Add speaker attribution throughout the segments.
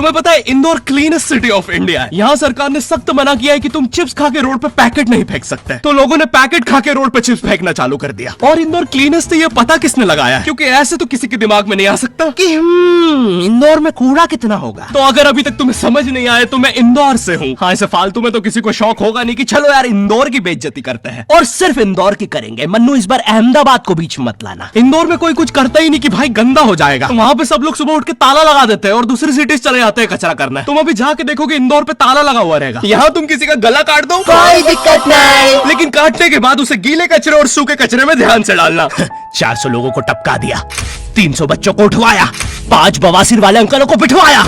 Speaker 1: तुम्हें पता है Indore cleanest city of India है। यहाँ सरकार ने सख्त मना किया है कि तुम चिप्स खा के रोड पे पैकेट नहीं फेंक सकते। तो लोगों ने पैकेट खा के रोड पे चिप्स फेंकना चालू कर दिया। और इंदौर क्लीनेस्ट ये पता किसने लगाया है? क्योंकि ऐसे तो किसी के दिमाग में नहीं आ सकता कि
Speaker 2: इंदौर में कूड़ा कितना होगा।
Speaker 1: तो अगर अभी तक तुम्हें समझ नहीं आया तो मैं इंदौर से हूँ। हाँ, ऐसे फालतू में तो किसी को शौक होगा नहीं कि चलो यार इंदौर की बेइज्जती करते हैं।
Speaker 2: और सिर्फ इंदौर की करेंगे मन्नू, इस बार अहमदाबाद को बीच में मत लाना।
Speaker 1: इंदौर में कोई कुछ करता ही नहीं कि भाई गंदा हो जाएगा। तो वहाँ पे सब लोग सुबह उठ के ताला लगा देते हैं और दूसरी सिटीज चले जाते हैं कचरा करना है। तुम अभी जाके देखोगे इंदौर पे ताला लगा हुआ रहेगा। यहाँ तुम किसी का गला काट दो
Speaker 2: कोई दिक्कत नहीं,
Speaker 1: लेकिन काटने के बाद उसे गीले कचरे और सूखे कचरे में ध्यान से डालना।
Speaker 2: 400 लोगों को टपका दिया, 300 बच्चों को उठवाया, 5 बवासीर वाले अंकलों को बिठवाया।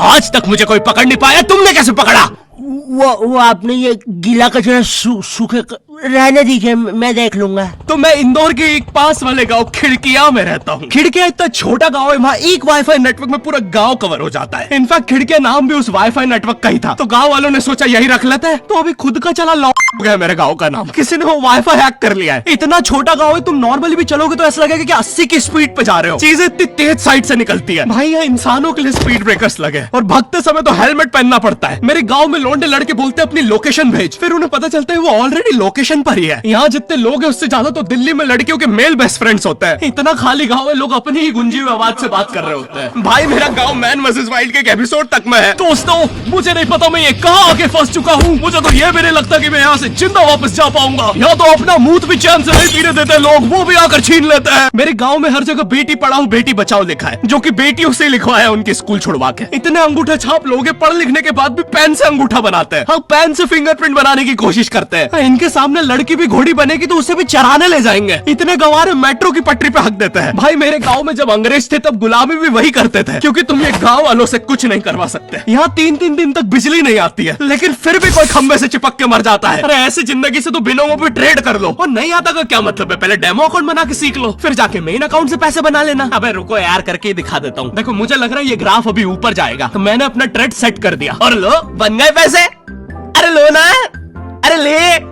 Speaker 1: आज तक मुझे कोई पकड़ नहीं पाया, तुमने कैसे पकड़ा?
Speaker 2: वो आपने ये गीला कचरा सूखे रहने दीजिए, मैं देख लूंगा।
Speaker 1: तो मैं इंदौर के एक पास वाले गांव खिड़किया में रहता हूँ। खिड़किया इतना छोटा गांव है, वहाँ एक वाईफाई नेटवर्क में पूरा गांव कवर हो जाता है। इनफैक्ट खिड़किया नाम भी उस वाईफाई नेटवर्क का ही था। तो गांव वालों ने सोचा यही रख लेते हैं। तो अभी खुद का चला लॉक हो गया मेरे गांव का नाम। किसी ने वो वाईफाई हैक कर लिया है। इतना छोटा गाँव है, तुम नॉर्मली भी चलोगे तो ऐसा लगेगा कि 80 की स्पीड पे जा रहे हो। चीजें इतनी तेज साइड से निकलती है। भाई यहाँ इंसानों के लिए स्पीड ब्रेकर्स लगे और भागते समय तो हेलमेट पहनना पड़ता है। मेरे गाँव में लौंडे लड़के बोलते अपनी लोकेशन भेज, फिर उन्हें पता चलता है वो ऑलरेडी लोकेशन पर ही है। यहाँ जितने लोग हैं उससे ज्यादा तो दिल्ली में लड़कियों के मेल बेस्ट फ्रेंड्स होते हैं। इतना खाली गांव है, लोग अपनी ही गुंजी हुई आवाज से बात कर रहे होते हैं। भाई मेरा गांव मैन वर्सेस वाइल्ड के एक एपिसोड तक में है। दोस्तों मुझे नहीं पता मैं ये कहाँ आके फंस चुका हूँ। मुझे तो ये भी नहीं लगता कि मैं यहाँ से जिंदा वापस जा पाऊंगा। यहाँ तो अपना मूत भी चैन से नहीं पीने देते लोग, वो भी आकर छीन लेते हैं। मेरे गाँव में हर जगह बेटी पढ़ाओ बेटी बचाओ लिखा है, जो की बेटियों से लिखवाया है उनके स्कूल छुड़वा के। इतने अंगूठे छाप लोग पढ़ लिखने के बाद भी पेन से अंगूठा बनाते हैं। हाँ, पेन से फिंगरप्रिंट बनाने की कोशिश करते हैं। इनके सामने लड़की भी घोड़ी बनेगी तो उसे भी चराने ले जाएंगे। इतने गंवारे मेट्रो की पटरी पे हक देते हैं। भाई मेरे गांव में जब अंग्रेज थे तब गुलामी भी वही करते थे, क्योंकि तुम ये गांव वालों से कुछ नहीं करवा सकते। यहाँ 3-3 दिन तक बिजली नहीं आती है, लेकिन फिर भी कोई खंबे से चिपक के मर जाता है। अरे ऐसी जिंदगी से तो बिना वो भी ट्रेड कर लो। और नहीं आता का क्या मतलब है? पहले डेमो अकाउंट बना के सीख लो, फिर जाके मेन अकाउंट से पैसे बना लेना। अबे रुको यार, करके दिखा देता हूँ। देखो मुझे लग रहा है ये ग्राफ अभी ऊपर जाएगा, तो मैंने अपना ट्रेड सेट कर दिया और लो बन गए पैसे। अरे लो ना, अरे ले।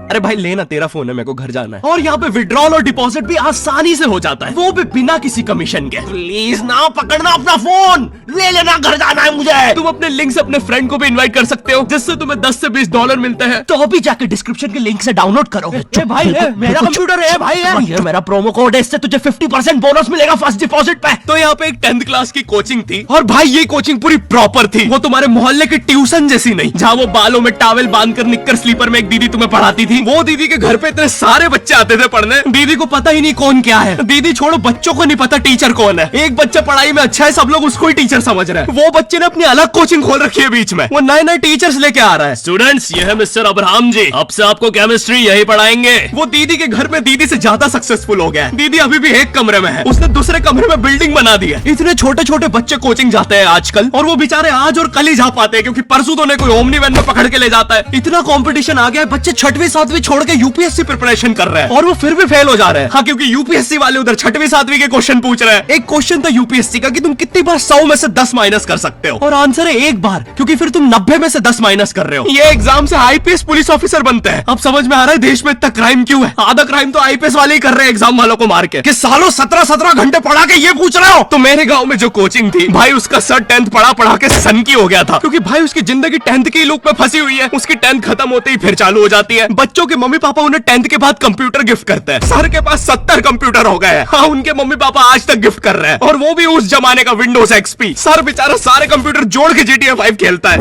Speaker 1: अरे भाई लेना, तेरा फोन है, मेरे को घर जाना है। और यहाँ पे विड्रॉल और डिपॉजिट भी आसानी से हो जाता है, वो भी बिना किसी कमीशन के।
Speaker 2: प्लीज ना पकड़ना अपना फोन, ले लेना, घर जाना है मुझे।
Speaker 1: तुम अपने लिंक से अपने फ्रेंड को भी इनवाइट कर सकते हो, जिससे तुम्हें 10 से 20 डॉलर मिलते हैं।
Speaker 2: तो अभी जाके डिस्क्रिप्शन के लिंक से डाउनलोड करो।
Speaker 1: भाई मेरा कंप्यूटर है भाई,
Speaker 2: ये मेरा प्रोमो कोड है, इससे तुझे 50% बोनस मिलेगा फर्स्ट डिपॉजिट पे।
Speaker 1: तो यहाँ पे एक 10th क्लास की कोचिंग थी और भाई ये कोचिंग पूरी प्रॉपर थी। वो तुम्हारे मोहल्ले की ट्यूशन जैसी नहीं, जहाँ वो बालों में टॉवेल बांधकर निक्कर स्लीपर में एक दीदी तुम्हें पढ़ाती थी। वो दीदी के घर पे इतने सारे बच्चे आते थे पढ़ने, दीदी को पता ही नहीं कौन क्या है। दीदी छोड़ो, बच्चों को नहीं पता टीचर कौन है। एक बच्चा पढ़ाई में अच्छा है, सब लोग उसको ही टीचर समझ रहे हैं। वो बच्चे ने अपनी अलग कोचिंग खोल रखी है बीच में, वो नए नए टीचर्स लेके आ रहा है। स्टूडेंट्स, ये है मिस्टर अब्राहम जी, अब से आपको केमिस्ट्री यही पढ़ाएंगे। वो दीदी के घर में दीदी से ज्यादा सक्सेसफुल हो गया है। दीदी अभी भी एक कमरे में है, उसने दूसरे कमरे में बिल्डिंग बना दी है। इतने छोटे छोटे बच्चे कोचिंग जाते हैं आजकल, और वो बेचारे आज और कल ही जा पाते हैं, क्योंकि परसों तो उन्हें कोई ओमनी वैन में पकड़ के ले जाता है। इतना कंपटीशन आ गया है, बच्चे 6वीं 7वीं छोड़ के यूपीएससी प्रिपरेशन कर रहे हैं और वो फिर भी फेल हो जा रहे हैं। हाँ, क्योंकि यूपीएससी वाले उधर 6वीं 7वीं के क्वेश्चन पूछ रहे हैं। एक क्वेश्चन था यूपीएससी का कि तुम कितनी बार 100 में से 10 माइनस कर सकते हो, और आंसर है 1 बार, क्योंकि फिर तुम 90 में से 10 माइनस कर रहे हो। ये एग्जाम से आईपीएस पुलिस ऑफिसर बनते हैं। अब समझ में आ रहा है देश में इतना क्राइम क्यों है। आधा क्राइम तो आईपीएस वाले ही कर रहे हैं एग्जाम वालों को मार के, कि सालों 17-17 घंटे पढ़ा के ये पूछ रहे हो। तो मेरे गाँव में जो कोचिंग थी भाई, उसका सर 10th पढ़ा के सन की हो गया था, क्योंकि भाई उसकी जिंदगी 10th की लूप में फंसी हुई है। उसकी 10th खत्म होते ही फिर चालू हो जाती है। बच्चों के मम्मी पापा उन्हें 10th के बाद कंप्यूटर गिफ्ट करते हैं। सर के पास 70 कंप्यूटर हो गए हैं। हाँ, उनके मम्मी पापा आज तक गिफ्ट कर रहे हैं, और वो भी उस जमाने का विंडोज एक्सपी। सर बेचारा सारे कंप्यूटर जोड़ के GTA 5 खेलता है।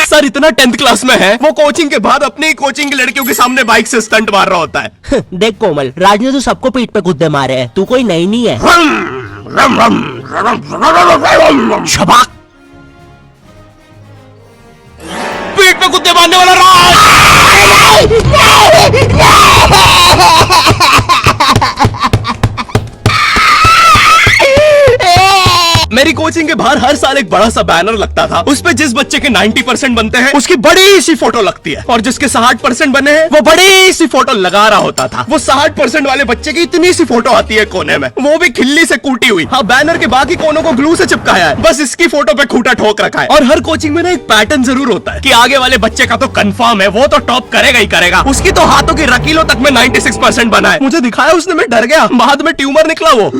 Speaker 1: सर इतना 10th क्लास में है, वो कोचिंग के बाद अपनी कोचिंग की लड़कियों के सामने बाइक से स्टंट मार रहा होता है।
Speaker 2: देख कोमल, राज ने तो सबको पीठ पे गुद्दे मारे हैं, तू कोई नई नहीं है। शबाक,
Speaker 1: पीठ पे गुद्दे मारने वाला राज। मेरी कोचिंग के बाहर हर साल एक बड़ा सा बैनर लगता था। उस पे जिस बच्चे के 90% बनते हैं उसकी बड़ी सी फोटो लगती है, और जिसके 60% बने हैं वो बड़ी सी फोटो लगा रहा होता था। वो 60% वाले बच्चे की इतनी सी फोटो आती है कोने में, वो भी खिल्ली से कूटी हुई। हाँ, बैनर के बाकी कोनों को ग्लू से चिपकाया है, बस इसकी फोटो पे खूंटा ठोक रखा है। और हर कोचिंग में ना एक पैटर्न जरूर होता है कि आगे वाले बच्चे का तो कंफर्म है, वो तो टॉप करेगा ही करेगा। उसकी तो हाथों की रकीलों तक में 96% बना है। मुझे दिखाया उसने, मैं डर गया, बाद में ट्यूमर निकला वो।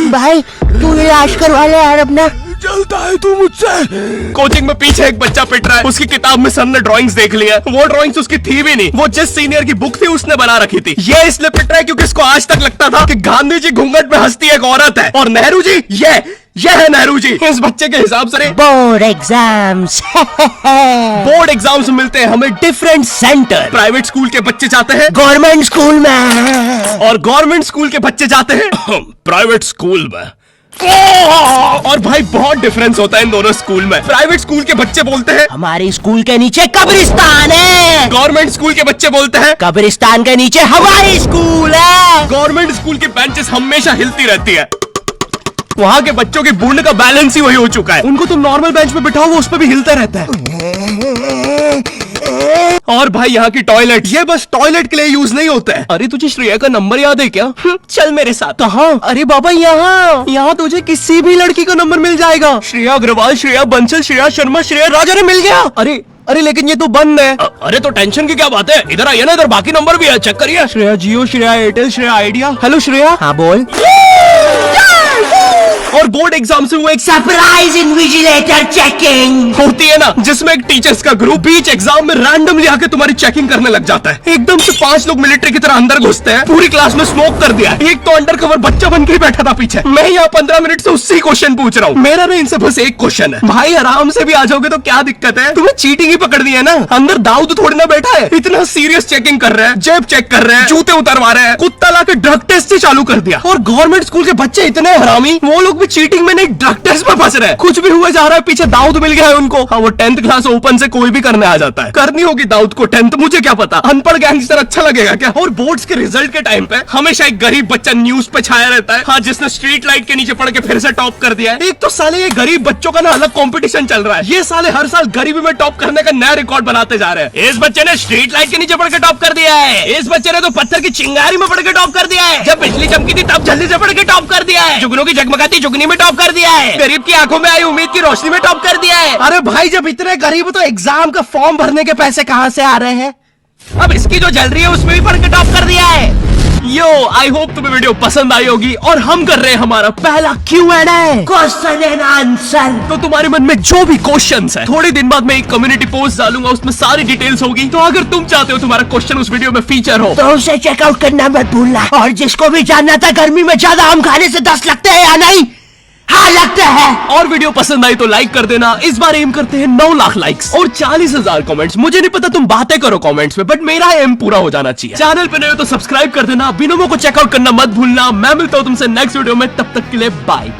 Speaker 3: भाई तू इलाज करवा ले यार अपना।
Speaker 1: चलता है तू मुझसे। कोचिंग में पीछे एक बच्चा पिट रहा है, उसकी किताब में सर ने ड्राइंग्स देख ली है। वो ड्राइंग्स उसकी थी भी नहीं, वो जिस सीनियर की बुक थी उसने बना रखी थी। ये इसलिए पिट रहा है क्योंकि इसको आज तक लगता था कि गांधी जी घूंघट में हंसती एक औरत है और नेहरू जी ये है नेहरू जी। इस बच्चे के हिसाब से
Speaker 3: बोर्ड एग्जाम्स
Speaker 1: बोर्ड एग्जाम्स मिलते हैं हमें डिफरेंट सेंटर। प्राइवेट स्कूल के बच्चे जाते हैं
Speaker 3: गवर्नमेंट स्कूल में,
Speaker 1: और गवर्नमेंट स्कूल के बच्चे जाते हैं प्राइवेट स्कूल में। और भाई बहुत डिफरेंस होता है इन दोनों स्कूल में। प्राइवेट स्कूल के बच्चे बोलते हैं
Speaker 3: हमारी स्कूल के नीचे कब्रिस्तान है।
Speaker 1: गवर्नमेंट स्कूल के बच्चे बोलते हैं
Speaker 3: कब्रिस्तान के नीचे हमारी स्कूल है।
Speaker 1: गवर्नमेंट स्कूल की बेंचेस हमेशा हिलती रहती है। वहाँ के बच्चों की बूंद का बैलेंस ही वही हो चुका है। उनको तुम नॉर्मल बेंच पे बिठाओ, वो उस पे भी हिलता रहता है। और भाई यहाँ की टॉयलेट, ये बस टॉयलेट के लिए यूज नहीं होता है। अरे तुझे श्रेया का नंबर याद है क्या? चल मेरे साथ। कहाँ? अरे बाबा यहाँ तुझे किसी भी लड़की का नंबर मिल जाएगा। श्रेया अग्रवाल, श्रेया बंसल, श्रेया शर्मा, श्रेया राजा ने मिल गया। अरे लेकिन ये तो बंद है। अरे तो टेंशन की क्या बात है, इधर आइए ना, इधर बाकी नंबर भी है, चेक करिए। Shreya Jio, Shreya Airtel, Shreya Idea. Hello Shreya.
Speaker 3: हाँ बोल।
Speaker 1: और बोर्ड एग्जाम से वो एक
Speaker 3: सरप्राइज इन्विजिलेटर चेकिंग
Speaker 1: होती है ना, जिसमें एक टीचर्स का ग्रुप बीच एग्जाम में रैंडमली आके तुम्हारी चेकिंग करने लग जाता है। एकदम से 5 लोग मिलिट्री की तरह अंदर घुसते हैं, पूरी क्लास में स्मोक कर दिया। एक तो अंडर कवर बच्चा बन के ही बैठा था पीछे। मैं यहाँ 15 मिनट से उससे क्वेश्चन पूछ रहा हूँ। मेरा ना इनसे बस एक क्वेश्चन है, भाई आराम से भी आ जाओगे तो क्या दिक्कत है? तुम्हें चीटिंग ही पकड़नी है ना, अंदर दाऊद थोड़ी ना बैठा है। इतना सीरियस चेकिंग कर रहे हैं, जेब चेक कर रहे हैं, जूते उतरवा रहे हैं, कुत्ता लाके ड्रग टेस्ट से चालू कर दिया। और गवर्नमेंट स्कूल के बच्चे इतने हरामी, वो लोग भी चीटिंग में नहीं ड्रग टेस्ट में फंस रहे हैं। कुछ भी हुआ जा रहा है, पीछे दाऊद मिल गया है उनको। हाँ, वो 10th क्लास ओपन से कोई भी करने आ जाता है। करनी होगी दाऊद को 10th, मुझे क्या पता, अनपढ़ गैंगस्टर अच्छा लगेगा क्या? और बोर्ड्स के रिजल्ट के टाइम पे हमेशा एक गरीब बच्चा न्यूज पे छाया रहता है, हाँ, जिसने स्ट्रीट लाइट के नीचे पड़ के फिर से टॉप कर दिया है। एक तो साले ये गरीब बच्चों का ना अलग कंपटीशन चल रहा है। ये साले हर साल गरीबी में टॉप करने का नया रिकॉर्ड बनाते जा रहे हैं। इस बच्चे ने स्ट्रीट लाइट के नीचे पड़ के टॉप कर दिया है, इस बच्चे ने तो पत्थर की चिंगारी में पड़ के टॉप कर दिया है, जब बिजली चमकी थी तब जल्दी से पड़ के टॉप कर दिया है, जुगनों की जगमगाती जुगनी में टॉप कर दिया है, गरीब की आंखों में आई उम्मीद की रोशनी में टॉप कर दिया है। अरे भाई जब इतने गरीब हो तो एग्जाम का फॉर्म भरने के पैसे कहाँ से आ रहे हैं? अब इसकी जो जल रही है उसमें भी पढ़ के टॉप कर दिया है। यो, आई होप तुम्हें वीडियो पसंद आई होगी। और हम कर रहे हैं हमारा पहला Q&A,
Speaker 3: क्वेश्चन एंड आंसर।
Speaker 1: तो तुम्हारे मन में जो भी क्वेश्चंस है, थोड़े दिन बाद मैं एक कम्युनिटी पोस्ट डालूंगा, उसमें सारी डिटेल्स होगी। तो अगर तुम चाहते हो तुम्हारा क्वेश्चन उस वीडियो में फीचर हो
Speaker 3: तो उसे चेकआउट करना मत भूलना। और जिसको भी जानना था गर्मी में ज्यादा आम खाने से 10 लगते हैं या नहीं, हाँ लगते हैं।
Speaker 1: और वीडियो पसंद आई तो लाइक कर देना। इस बार एम करते हैं 9 लाख लाइक्स और 40,000 कमेंट्स। मुझे नहीं पता, तुम बातें करो कमेंट्स में, बट मेरा एम पूरा हो जाना चाहिए। चैनल पे नए हो तो सब्सक्राइब कर देना, बिनोमो को चेकआउट करना मत भूलना। मैं मिलता हूँ तुमसे नेक्स्ट वीडियो में, तब तक के लिए बाय।